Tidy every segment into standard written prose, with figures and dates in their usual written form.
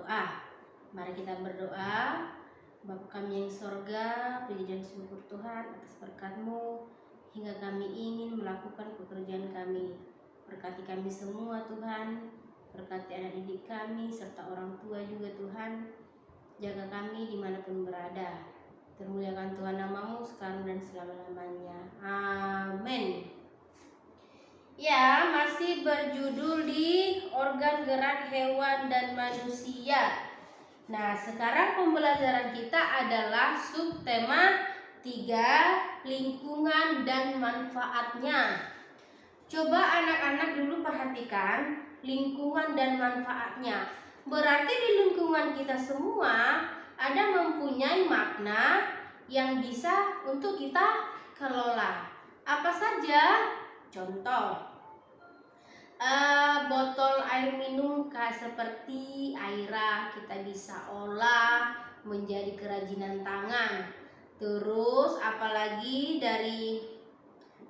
berdoa. Mari kita berdoa. Bapa kami yang sorga, puji dan syukur Tuhan atas berkat-Mu hingga kami ingin melakukan pekerjaan kami. Berkati kami semua Tuhan, berkati anak didik kami serta orang tua juga Tuhan. Jaga kami dimanapun berada. Termuliakan Tuhan nama-Mu sekarang dan selama-lamanya. Amin. Ya, masih berjudul di organ gerak hewan dan manusia. Nah, sekarang pembelajaran kita adalah subtema 3, lingkungan dan manfaatnya. Coba anak-anak dulu perhatikan lingkungan dan manfaatnya. Berarti di lingkungan kita semua ada mempunyai makna yang bisa untuk kita kelola. Apa saja? Contoh, botol air minum seperti Aira kita bisa olah menjadi kerajinan tangan. Terus apalagi dari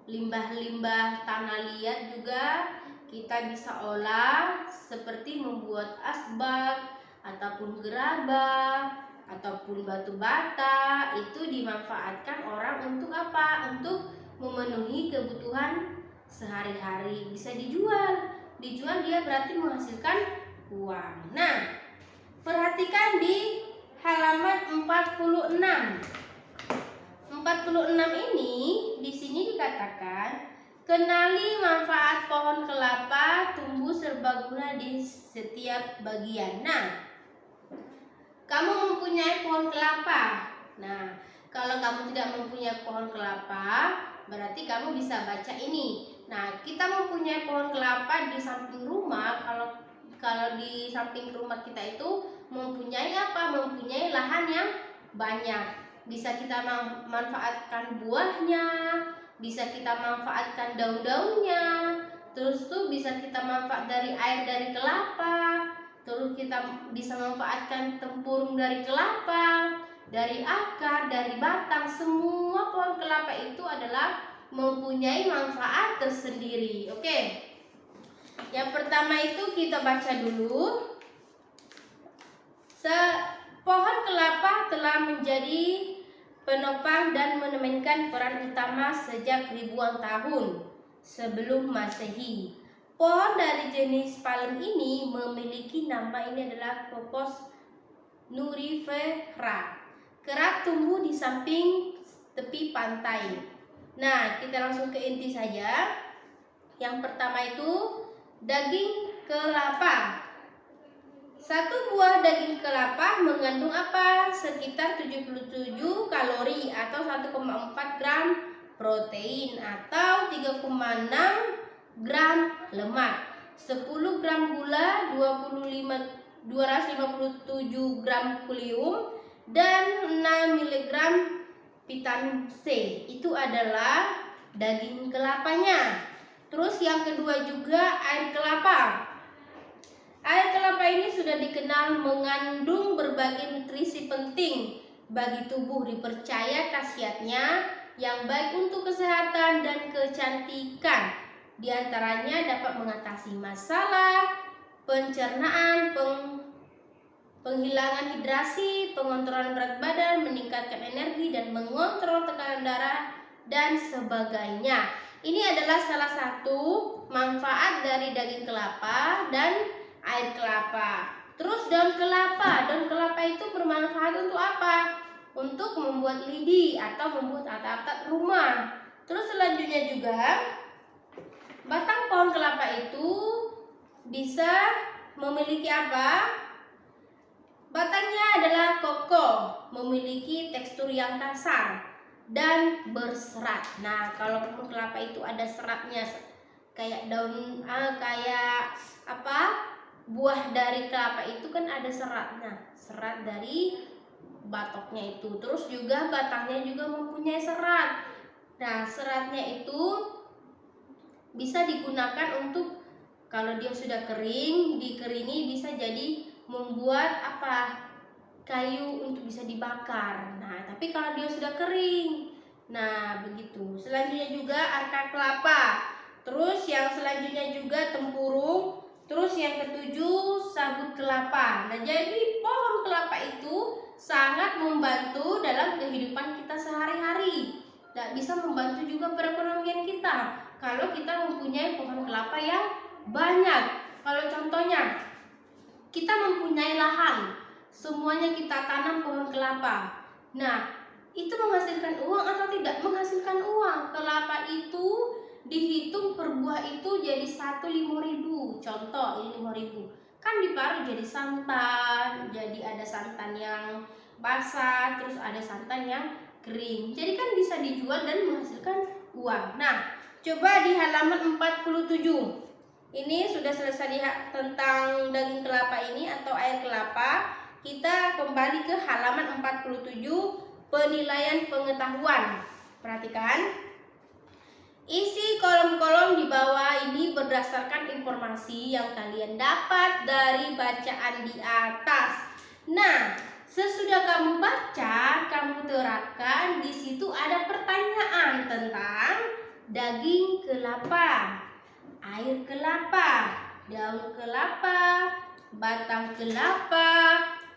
limbah-limbah tanah liat juga kita bisa olah seperti membuat asbak ataupun gerabah ataupun batu bata. Itu dimanfaatkan orang untuk apa? Untuk memenuhi kebutuhan sehari-hari. Bisa dijual dia berarti menghasilkan uang. Nah, perhatikan di halaman 46 ini, di sini dikatakan kenali manfaat pohon kelapa tumbuh serbaguna di setiap bagian. Nah, kamu mempunyai pohon kelapa. Nah, kalau kamu tidak mempunyai pohon kelapa, berarti kamu bisa baca ini. Nah, kita mempunyai pohon kelapa di samping rumah. Kalau di samping rumah kita itu mempunyai apa? Mempunyai lahan yang banyak. Bisa kita manfaatkan buahnya, bisa kita manfaatkan daun-daunnya. Terus tuh bisa kita manfaat dari air dari kelapa. Terus kita bisa manfaatkan tempurung dari kelapa, dari akar, dari batang. Semua pohon kelapa itu adalah mempunyai manfaat tersendiri. Oke. Yang pertama itu kita baca dulu. Pohon kelapa telah menjadi penopang dan memainkan peran utama sejak ribuan tahun sebelum Masehi. Pohon dari jenis palem ini memiliki nama, ini adalah Copos nurifera. Kerap tumbuh di samping tepi pantai. Nah, kita langsung ke inti saja. Yang pertama itu daging kelapa. Satu buah daging kelapa mengandung apa? Sekitar 77 kalori atau 1,4 gram protein atau 3,6 gram lemak, 10 gram gula, 257 gram kalium, dan 6 mg vitamin C. Itu adalah daging kelapanya. Terus yang kedua juga air kelapa. Air kelapa ini sudah dikenal mengandung berbagai nutrisi penting bagi tubuh. Dipercaya khasiatnya yang baik untuk kesehatan dan kecantikan. Di antaranya dapat mengatasi masalah pencernaan, penghilangan hidrasi, pengontrolan berat badan, meningkatkan energi, dan mengontrol tekanan darah, dan sebagainya. Ini adalah salah satu manfaat dari daging kelapa dan air kelapa. Terus daun kelapa. Daun kelapa itu bermanfaat untuk apa? Untuk membuat lidi atau membuat atap-atap rumah. Terus selanjutnya juga batang pohon kelapa itu bisa memiliki apa? Batangnya adalah kokoh, memiliki tekstur yang kasar dan berserat. Nah, kalau pohon kelapa itu ada seratnya, kayak daun, kayak apa? Buah dari kelapa itu kan ada seratnya, serat dari batoknya itu. Terus juga batangnya juga mempunyai serat. Nah, seratnya itu bisa digunakan untuk kalau dia sudah kering, dikeringin bisa jadi membuat apa? Kayu untuk bisa dibakar. Nah, tapi kalau dia sudah kering, nah begitu. Selanjutnya juga akar kelapa. Terus yang selanjutnya juga tempurung. Terus yang ketujuh, sabut kelapa. Nah, jadi pohon kelapa itu sangat membantu dalam kehidupan kita sehari-hari. Dan bisa membantu juga perekonomian kita kalau kita mempunyai pohon kelapa yang banyak. Kalau contohnya kita mempunyai lahan, semuanya kita tanam pohon kelapa. Nah, itu menghasilkan uang atau tidak? Menghasilkan uang. Kelapa itu dihitung per buah itu jadi 1 5.000. Contoh ini 5.000. Kan diparut jadi santan. Jadi ada santan yang basah, terus ada santan yang kering. Jadi kan bisa dijual dan menghasilkan uang. Nah, coba di halaman 47. Ini sudah selesai lihat tentang daging kelapa ini atau air kelapa. Kita kembali ke halaman 47, penilaian pengetahuan. Perhatikan. Isi kolom-kolom di bawah ini berdasarkan informasi yang kalian dapat dari bacaan di atas. Nah, sesudah kamu baca, kamu terapkan. Di situ ada pertanyaan tentang daging kelapa, air kelapa, daun kelapa, batang kelapa,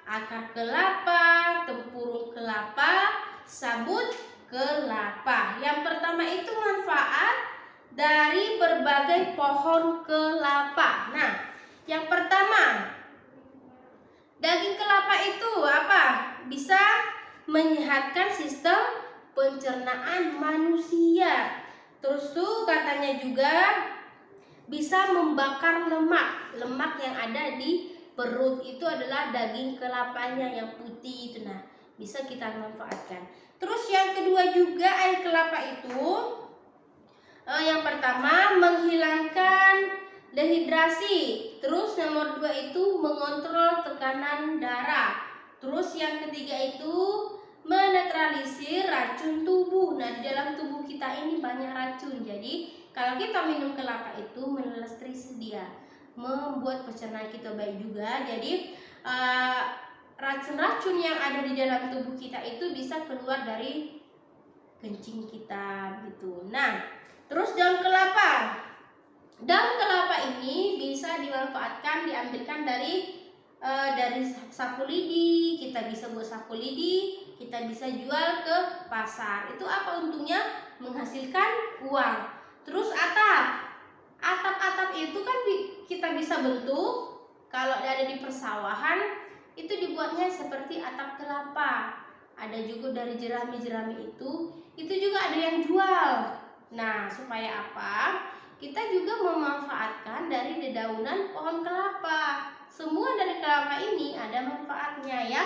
akar kelapa, tempurung kelapa, sabut kelapa. Yang pertama itu manfaat dari berbagai pohon kelapa. Nah, yang pertama, daging kelapa itu apa? Bisa menyehatkan sistem pencernaan manusia. Terus tuh katanya juga bisa membakar lemak. Lemak yang ada di perut itu adalah daging kelapanya yang putih itu. Nah, bisa kita manfaatkan. Terus yang kedua juga air kelapa itu yang pertama menghilangkan dehidrasi. Terus nomor 2 itu mengontrol tekanan darah. Terus yang ketiga itu menetralisir racun tubuh. Nah, di dalam tubuh kita ini banyak racun. Jadi kalau kita minum kelapa itu melestris dia, membuat pencernaan kita baik juga. Jadi racun-racun yang ada di dalam tubuh kita itu bisa keluar dari kencing kita gitu. Nah, terus daun kelapa. Daun kelapa ini bisa dimanfaatkan, diambilkan dari sapu lidi. Kita bisa buat sapu lidi, kita bisa jual ke pasar. Itu apa untungnya? Menghasilkan uang. Terus atap. Atap-atap itu kan kita bisa bentuk. Kalau ada di persawahan itu dibuatnya seperti atap kelapa. Ada juga dari jerami-jerami itu juga ada yang jual. Nah, supaya apa? Kita juga memanfaatkan dari dedaunan pohon kelapa. Semua dari kelapa ini ada manfaatnya ya.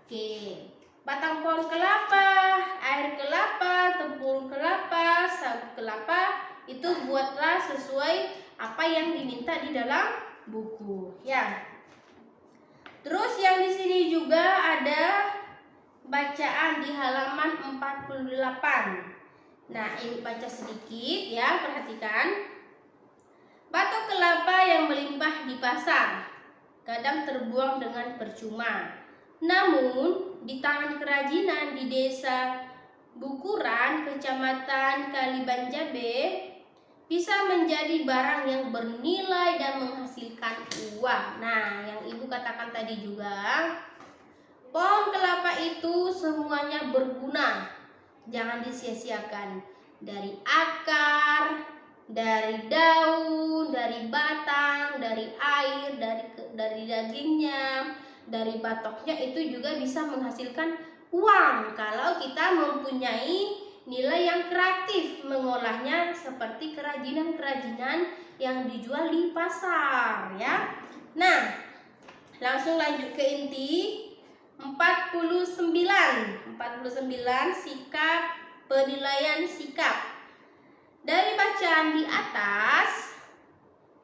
Oke. Batang pohon kelapa, air kelapa, tempurung kelapa, sabut kelapa, itu buatlah sesuai apa yang diminta di dalam buku ya. Terus yang di sini juga ada bacaan di halaman 48. Nah, ini baca sedikit ya, perhatikan. Batok kelapa yang melimpah di pasar kadang terbuang dengan percuma. Namun, di tangan kerajinan di desa Bukuran, Kecamatan Kalibanjabe, bisa menjadi barang yang bernilai dan menghasilkan uang. Nah, yang Ibu katakan tadi juga, pohon kelapa itu semuanya berguna. Jangan disia-siakan. Dari akar, dari daun, dari batang, dari air, dari dagingnya, dari batoknya itu juga bisa menghasilkan uang kalau kita mempunyai nilai yang kreatif mengolahnya seperti kerajinan-kerajinan yang dijual di pasar ya. Nah, langsung lanjut ke inti 49 sikap, penilaian sikap. Dari bacaan di atas,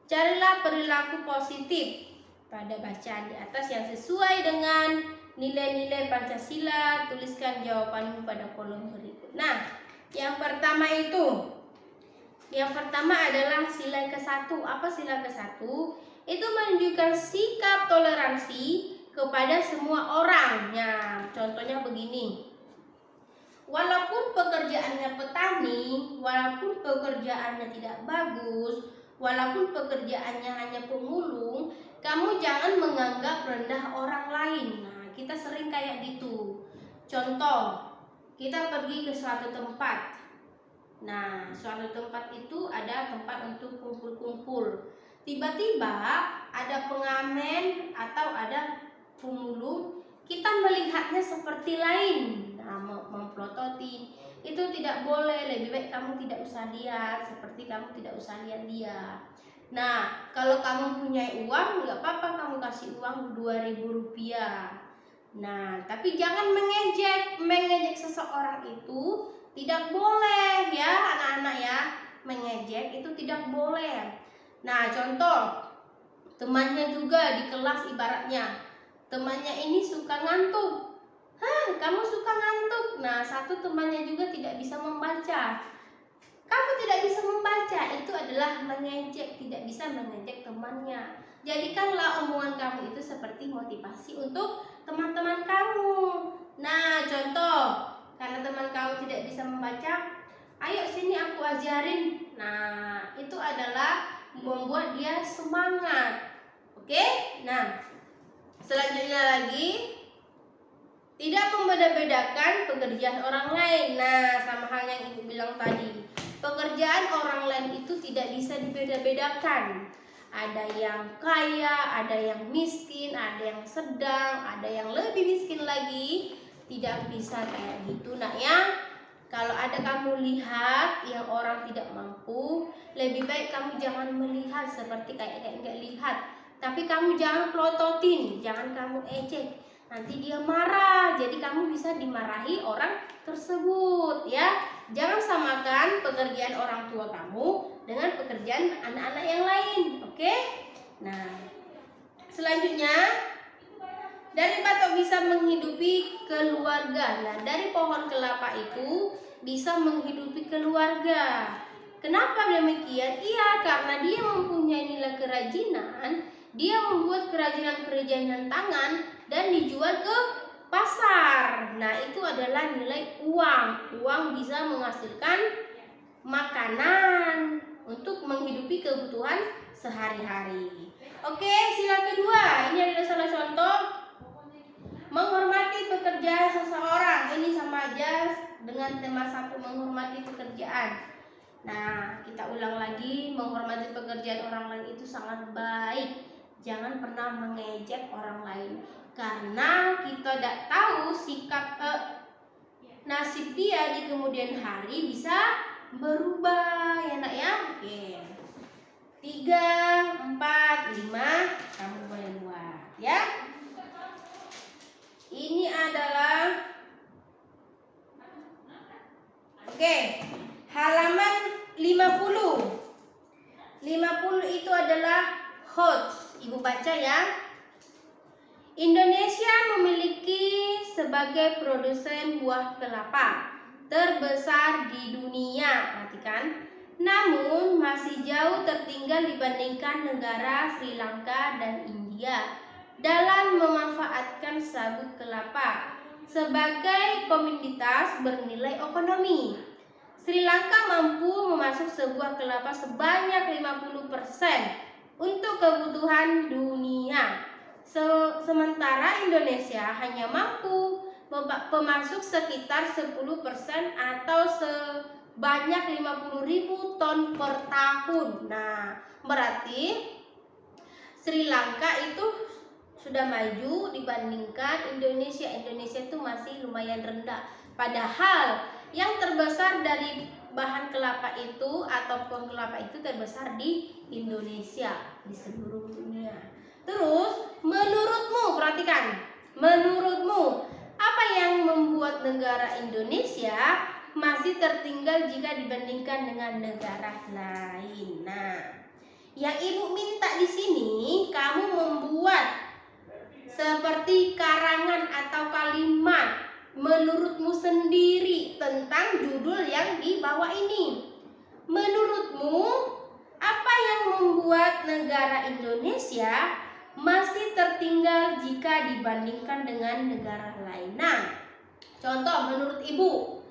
carilah perilaku positif pada bacaan di atas yang sesuai dengan nilai-nilai Pancasila. Tuliskan jawabanmu pada kolom berikut. Nah, yang pertama adalah sila ke-1. Apa sila ke-1? Itu menunjukkan sikap toleransi kepada semua orang. Nah, contohnya begini. Walaupun pekerjaannya petani, walaupun pekerjaannya tidak bagus, walaupun pekerjaannya hanya pemulung, kamu jangan menganggap rendah orang lain. Nah, kita sering kayak gitu. Contoh, kita pergi ke suatu tempat. Nah, suatu tempat itu ada tempat untuk kumpul-kumpul. Tiba-tiba ada pengamen atau ada pemulung, kita melihatnya seperti lain. Nah, memplototi itu tidak boleh. Lebih baik kamu tidak usah lihat, seperti kamu tidak usah lihat dia. Nah, kalau kamu punya uang, nggak apa-apa kamu kasih uang 2.000 rupiah. Nah, tapi jangan mengejek seseorang itu tidak boleh ya anak-anak ya. Mengejek itu tidak boleh. Nah, contoh temannya juga di kelas, ibaratnya temannya ini suka ngantuk. Kamu suka ngantuk. Nah, satu temannya juga tidak bisa membaca. Kamu tidak bisa membaca, itu adalah mengejek, tidak bisa mengejek temannya. Jadikanlah omongan kamu itu seperti motivasi untuk teman-teman kamu. Nah, contoh, karena teman kamu tidak bisa membaca, ayo sini aku ajarin. Nah, itu adalah membuat dia semangat. Oke? Nah, selanjutnya lagi, tidak membeda-bedakan pekerjaan orang lain. Nah, sama hal yang Ibu bilang tadi. Pekerjaan orang lain itu tidak bisa dibeda-bedakan. Ada yang kaya, ada yang miskin, ada yang sedang, ada yang lebih miskin lagi. Tidak bisa kayak gitu, nak ya. Kalau ada kamu lihat yang orang tidak mampu, lebih baik kamu jangan melihat seperti kayak enggak lihat. Tapi kamu jangan pelototin, jangan kamu ejek. Nanti dia marah, jadi kamu bisa dimarahi orang tersebut ya. Jangan samakan pekerjaan orang tua kamu dengan pekerjaan anak-anak yang lain, oke? Nah, selanjutnya, dari patok bisa menghidupi keluarga. Nah, dari pohon kelapa itu bisa menghidupi keluarga. Kenapa demikian? Iya, karena dia mempunyai nilai kerajinan. Dia membuat kerajinan-kerajinan tangan dan dijual ke pasar. Nah, itu adalah nilai uang. Uang bisa menghasilkan makanan untuk menghidupi kebutuhan sehari-hari. Oke, sila kedua. Ini adalah salah contoh menghormati pekerjaan seseorang. Ini sama aja dengan tema 1, menghormati pekerjaan. Nah, kita ulang lagi, menghormati pekerjaan orang lain itu sangat baik. Jangan pernah mengejek orang lain, karena kita tidak tahu sikap nasib dia di kemudian hari bisa berubah ya nak ya. Oke, 3, 4, 5 kamu boleh buat ya. Ini adalah halaman 50. 50 itu adalah hots. Ibu baca ya. Indonesia memiliki sebagai produsen buah kelapa terbesar di dunia. Perhatikan. Namun masih jauh tertinggal dibandingkan negara Sri Lanka dan India dalam memanfaatkan sabut kelapa sebagai komoditas bernilai ekonomi. Sri Lanka mampu memasok sebuah kelapa sebanyak 50% untuk kebutuhan dunia. Sementara Indonesia hanya mampu memasok sekitar 10% atau sebanyak 50.000 ton per tahun. Nah, berarti Sri Lanka itu sudah maju dibandingkan Indonesia. Indonesia itu masih lumayan rendah. Padahal yang terbesar dari bahan kelapa itu atau pohon kelapa itu terbesar di Indonesia, di seluruh dunia. Terus, menurutmu, perhatikan, menurutmu apa yang membuat negara Indonesia masih tertinggal jika dibandingkan dengan negara lain? Nah, yang ibu minta di sini kamu membuat seperti karangan atau kalimat menurutmu sendiri tentang judul yang di bawah ini. Menurutmu, apa yang membuat negara Indonesia masih tertinggal jika dibandingkan dengan negara lain? Nah, contoh menurut ibu,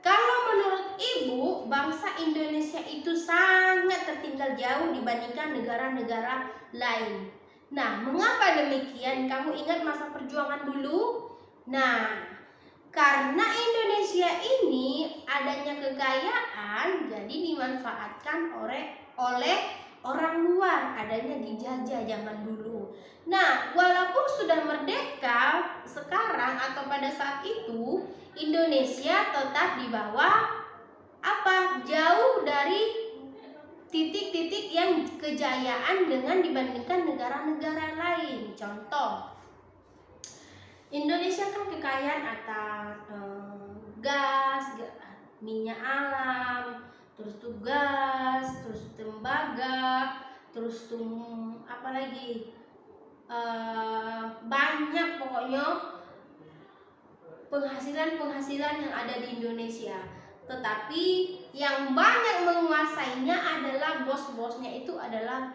kalau menurut Ibu, bangsa Indonesia itu sangat tertinggal jauh dibandingkan negara-negara lain. Nah, mengapa demikian? Kamu ingat masa perjuangan dulu? Nah, karena Indonesia ini adanya kekayaan, jadi dimanfaatkan oleh orang luar, adanya dijajah zaman dulu. Nah, walaupun sudah merdeka sekarang atau pada saat itu, Indonesia tetap di bawah jauh dari titik-titik yang kejayaan dengan dibandingkan negara-negara lain. Contoh, Indonesia kan kekayaan atas gas, minyak alam, terus gas, terus tembaga, terus apa lagi? Banyak pokoknya penghasilan yang ada di Indonesia. Tetapi yang banyak menguasainya adalah bos-bosnya itu adalah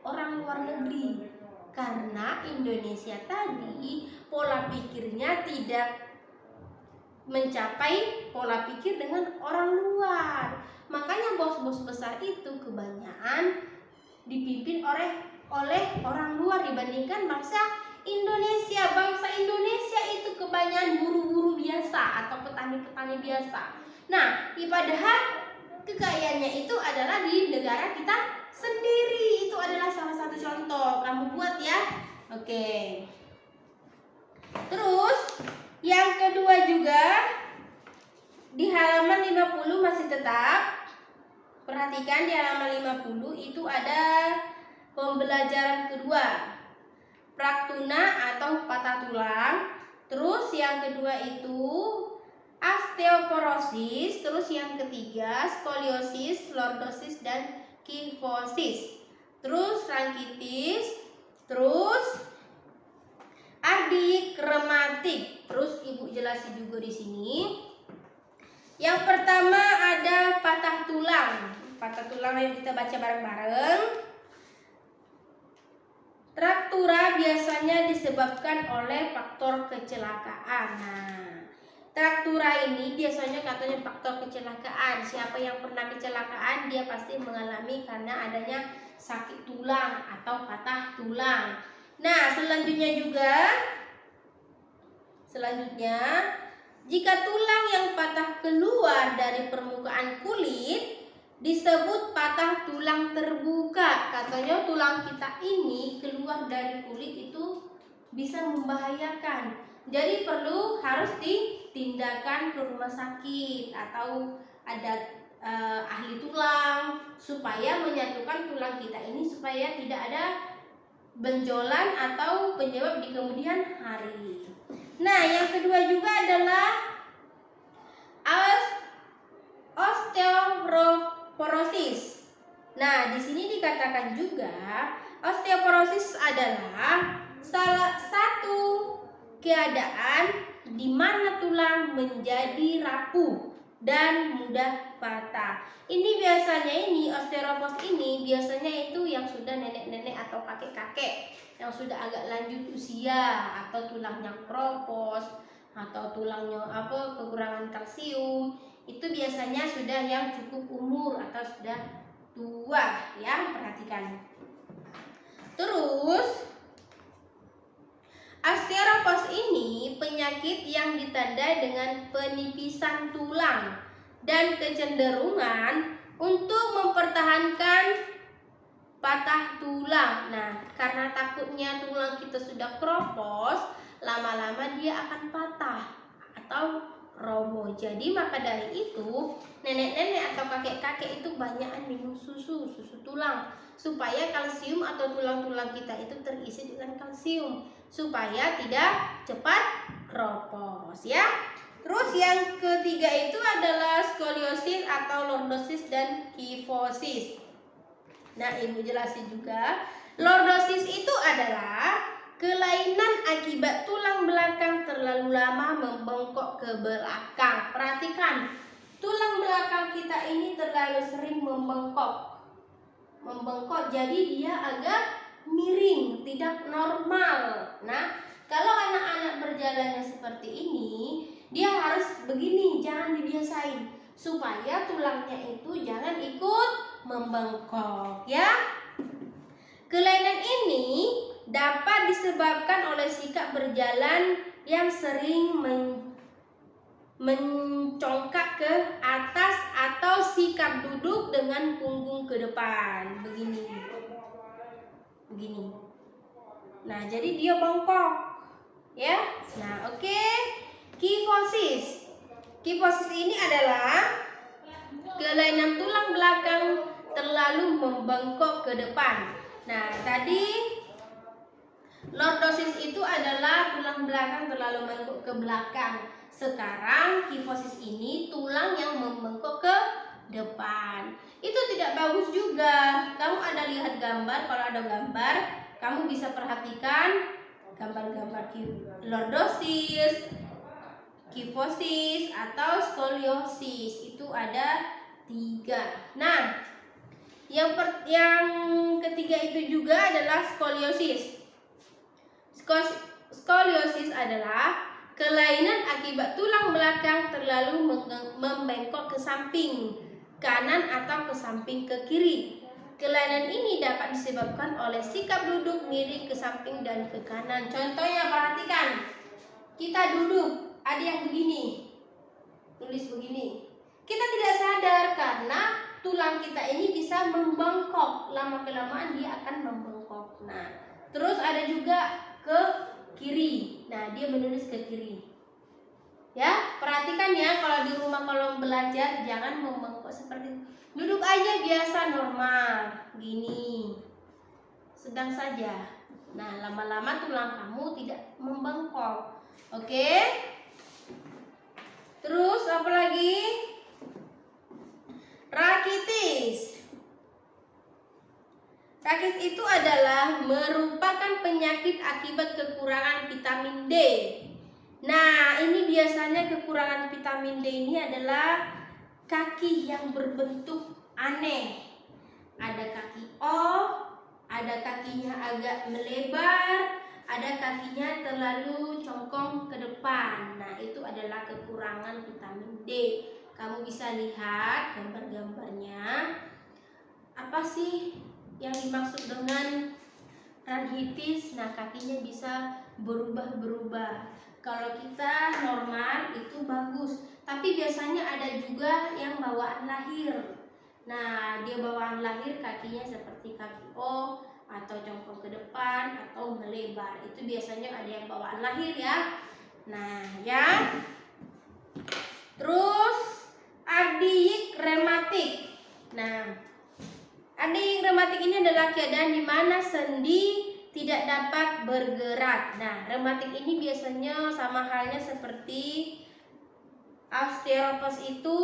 orang luar negeri. Karena Indonesia tadi pola pikirnya tidak mencapai pola pikir dengan orang luar. Makanya bos-bos besar itu kebanyakan dipimpin oleh orang luar dibandingkan bangsa Indonesia. Bangsa Indonesia itu kebanyakan buru-buru biasa atau petani-petani biasa. Nah, padahal kekayaannya itu adalah di negara kita sendiri. Itu adalah salah satu contoh. Kamu buat ya. Oke. Terus yang kedua juga di halaman 50 masih tetap. Perhatikan di halaman 50 itu ada pembelajaran kedua, praktuna atau patah tulang. Terus yang kedua itu osteoporosis. Terus yang ketiga skoliosis, lordosis dan kifosis. Terus bronkitis. Terus rematik. Terus Ibu jelasin juga di sini. Yang pertama ada patah tulang. Patah tulang yang kita baca bareng-bareng. Traktura biasanya disebabkan oleh faktor kecelakaan. Nah, traktura ini biasanya katanya faktor kecelakaan. Siapa yang pernah kecelakaan dia pasti mengalami karena adanya sakit tulang atau patah tulang. Nah, selanjutnya jika tulang yang patah keluar dari permukaan kulit disebut patah tulang terbuka. Katanya tulang kita ini keluar dari kulit itu bisa membahayakan. Jadi harus ditindakkan ke rumah sakit atau ada ahli tulang supaya menyatukan tulang kita ini supaya tidak ada benjolan atau penyebab di kemudian hari. Nah, yang kedua juga adalah osteoporosis. Nah, di sini dikatakan juga osteoporosis adalah salah satu keadaan di mana tulang menjadi rapuh dan mudah patah. Ini osteoporosis ini biasanya itu yang sudah nenek-nenek atau kakek-kakek yang sudah agak lanjut usia atau tulangnya kropos atau tulangnya kekurangan kalsium, itu biasanya sudah yang cukup umur atau sudah tua ya, perhatikan. Terus osteoporosis ini penyakit yang ditandai dengan penipisan tulang dan kecenderungan untuk mempertahankan patah tulang. Nah, karena takutnya tulang kita sudah kropos, lama-lama dia akan patah atau roboh. Jadi maka dari itu nenek-nenek atau kakek-kakek itu banyak minum susu tulang supaya kalsium atau tulang-tulang kita itu terisi dengan kalsium supaya tidak cepat kropos ya. Terus yang ketiga itu adalah skoliosis atau lordosis dan kifosis. Nah, Ibu jelasin juga, lordosis itu adalah kelainan akibat tulang belakang terlalu lama membengkok ke belakang. Perhatikan, tulang belakang kita ini terlalu sering membengkok, jadi dia agak miring, tidak normal. Nah, kalau anak-anak berjalannya seperti ini, dia harus begini, jangan dibiasain supaya tulangnya itu jangan ikut membengkok ya. Kelainan ini dapat disebabkan oleh sikap berjalan yang sering mencongkak ke atas atau sikap duduk dengan punggung ke depan begini. Nah, jadi dia bongkok ya. Nah, oke. Kifosis. Kifosis ini adalah kelainan tulang belakang terlalu membengkok ke depan. Nah, tadi lordosis itu adalah tulang belakang terlalu membengkok ke belakang. Sekarang kifosis ini tulang yang membengkok ke depan. Itu tidak bagus juga. Kamu ada lihat gambar, kalau ada gambar, kamu bisa perhatikan gambar-gambar lordosis, kifosis atau skoliosis. Itu ada 3. Nah, yang ketiga itu juga adalah skoliosis. Skoliosis adalah kelainan akibat tulang belakang terlalu membengkok ke samping kanan atau ke samping ke kiri. Kelainan ini dapat disebabkan oleh sikap duduk miring ke samping dan ke kanan. Contohnya, perhatikan. Kita duduk, ada yang begini. Tulis begini. Kita tidak sadar karena tulang kita ini bisa membengkok. Lama-kelamaan dia akan membengkok. Nah, terus ada juga ke kiri. Nah, dia menulis ke kiri. Ya, perhatikan ya, kalau di rumah kalau belajar jangan membengkok seperti itu. Duduk aja biasa normal, gini. Sedang saja. Nah, lama-lama tulang kamu tidak membengkok. Oke? Terus apa lagi? Rakitis. Rakitis itu adalah merupakan penyakit akibat kekurangan vitamin D. Nah, ini biasanya kekurangan vitamin D ini adalah kaki yang berbentuk aneh. Ada kaki O, ada kakinya agak melebar, ada kakinya terlalu congkong ke depan. Nah, itu adalah kekurangan vitamin D. Kamu bisa lihat gambar-gambarnya. Apa sih yang dimaksud dengan rakitis? Nah, kakinya bisa berubah-berubah. Kalau kita normal itu bagus, tapi biasanya ada juga yang bawaan lahir. Nah, dia bawaan lahir kakinya seperti kaki O atau congkong ke depan atau melebar. Itu biasanya ada yang bawaan lahir ya. Nah, ya. Terus ardiik rematik. Nah, ardiik rematik ini adalah keadaan di mana sendi tidak dapat bergerak. Nah, rematik ini biasanya sama halnya seperti osteoporose itu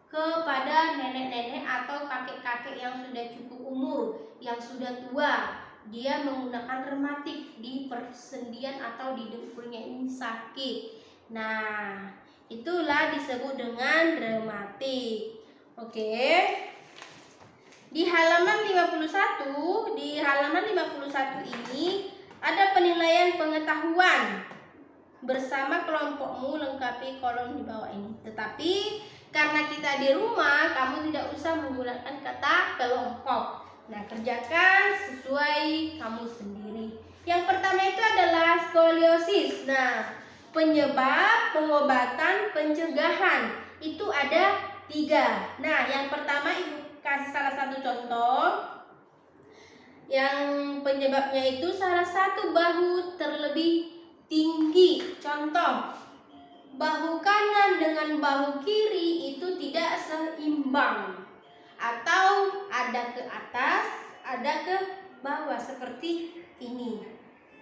kepada nenek-nenek atau kakek-kakek yang sudah cukup umur, yang sudah tua. Dia menggunakan rematik di persendian atau di dengkulnya ini sakit. Nah, itulah disebut dengan rematik. Oke. Di halaman 51 ini ada penilaian pengetahuan bersama kelompokmu, lengkapi kolom di bawah ini. Tetapi karena kita di rumah, kamu tidak usah menggunakan kata kelompok. Nah, kerjakan sesuai kamu sendiri. Yang pertama itu adalah skoliosis. Nah, penyebab, pengobatan, pencegahan itu ada 3. Nah, yang pertama Ibu kasih salah satu contoh. Yang penyebabnya itu salah satu bahu terlebih tinggi. Contoh, bahu kanan dengan bahu kiri itu tidak seimbang, atau ada ke atas, ada ke bawah seperti ini.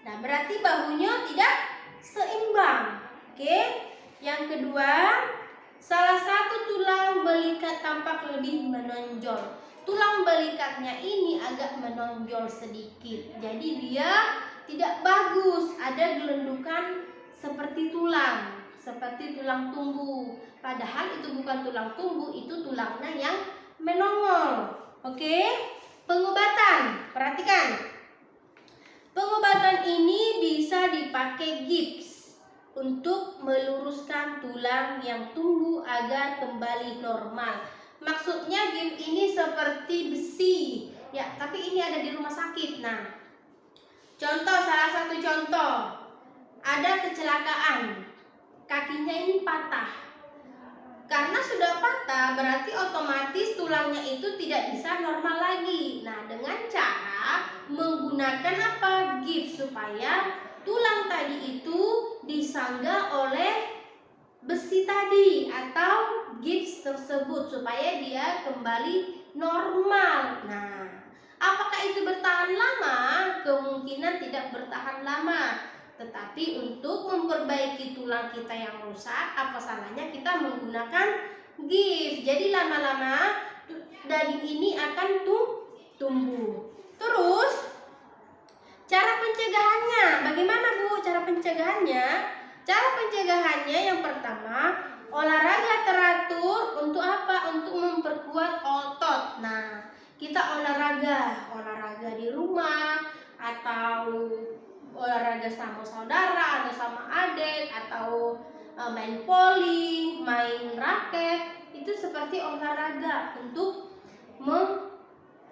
Nah, berarti bahunya tidak seimbang. Oke. Yang kedua, salah satu tulang belikat tampak lebih menonjol. Tulang belikatnya ini agak menonjol sedikit. Jadi dia tidak bagus, ada gelendukan seperti tulang, seperti tulang tumbuh. Padahal itu bukan tulang tumbuh, itu tulangnya yang menongol. Oke? Pengobatan, perhatikan. Pengobatan ini bisa dipakai gips untuk meluruskan tulang yang tumbuh agar kembali normal. Maksudnya gift ini seperti besi ya, tapi ini ada di rumah sakit. Nah, contoh, salah satu contoh, ada kecelakaan, kakinya ini patah. Karena sudah patah, berarti otomatis tulangnya itu tidak bisa normal lagi. Nah, dengan cara menggunakan apa? Gips, supaya tulang tadi itu disangga oleh besi tadi atau gips tersebut supaya dia kembali normal. Nah, apakah itu bertahan lama? Kemungkinan tidak bertahan lama. Tetapi untuk memperbaiki tulang kita yang rusak, apa salahnya kita menggunakan gips? Jadi lama-lama daging ini akan tumbuh. Terus cara pencegahannya, bagaimana Bu cara pencegahannya? Cara pencegahannya yang pertama, olahraga teratur untuk apa? Untuk memperkuat otot. Nah, kita olahraga di rumah atau olahraga sama saudara atau sama adik atau main poli, main raket, itu seperti olahraga untuk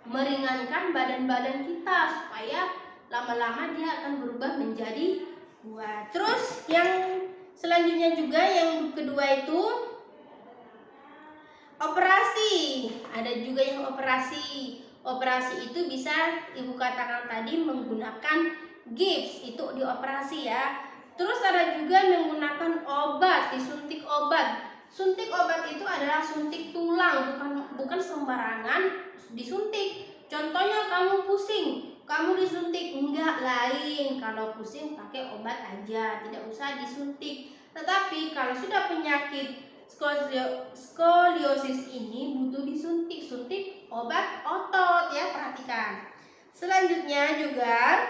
meringankan badan-badan kita supaya lama-lama dia akan berubah menjadi kuat. Terus yang selanjutnya juga yang kedua itu operasi. Ada juga yang operasi. Operasi itu bisa Ibu katakan tadi menggunakan gips, itu dioperasi ya. Terus ada juga menggunakan obat, disuntik obat. Suntik obat itu adalah suntik tulang, bukan sembarangan disuntik. Contohnya kamu pusing, kamu disuntik, enggak, lain. Kalau pusing pakai obat aja, tidak usah disuntik. Tetapi kalau sudah penyakit skoliosis ini butuh suntik obat otot ya, perhatikan. Selanjutnya juga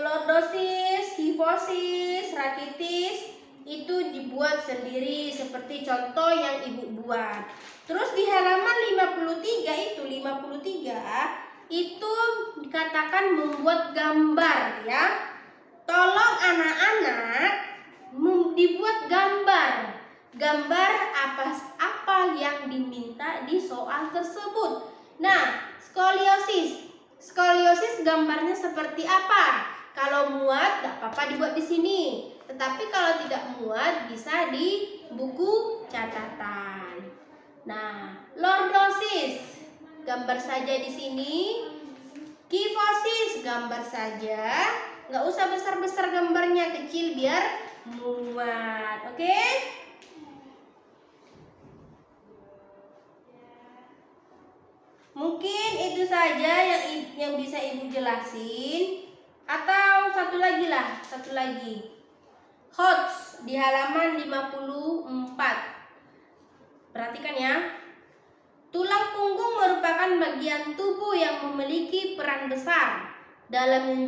lordosis, kifosis, rakitis itu dibuat sendiri seperti contoh yang Ibu buat. Terus di halaman 53 itu dikatakan membuat gambar ya. Tolong anak-anak dibuat gambar apa yang diminta di soal tersebut. Nah, skoliosis gambarnya seperti apa? Kalau muat gak apa-apa dibuat di sini, tetapi kalau tidak muat bisa di buku catatan. Nah, lordosis gambar saja di sini. Kifosis gambar saja, nggak usah besar-besar gambarnya, kecil biar muat. Oke? Mungkin itu saja yang bisa Ibu jelasin. Atau satu lagi. HOTS di halaman 54. Perhatikan ya. Tulang punggung merupakan bagian tubuh yang memiliki peran besar dalam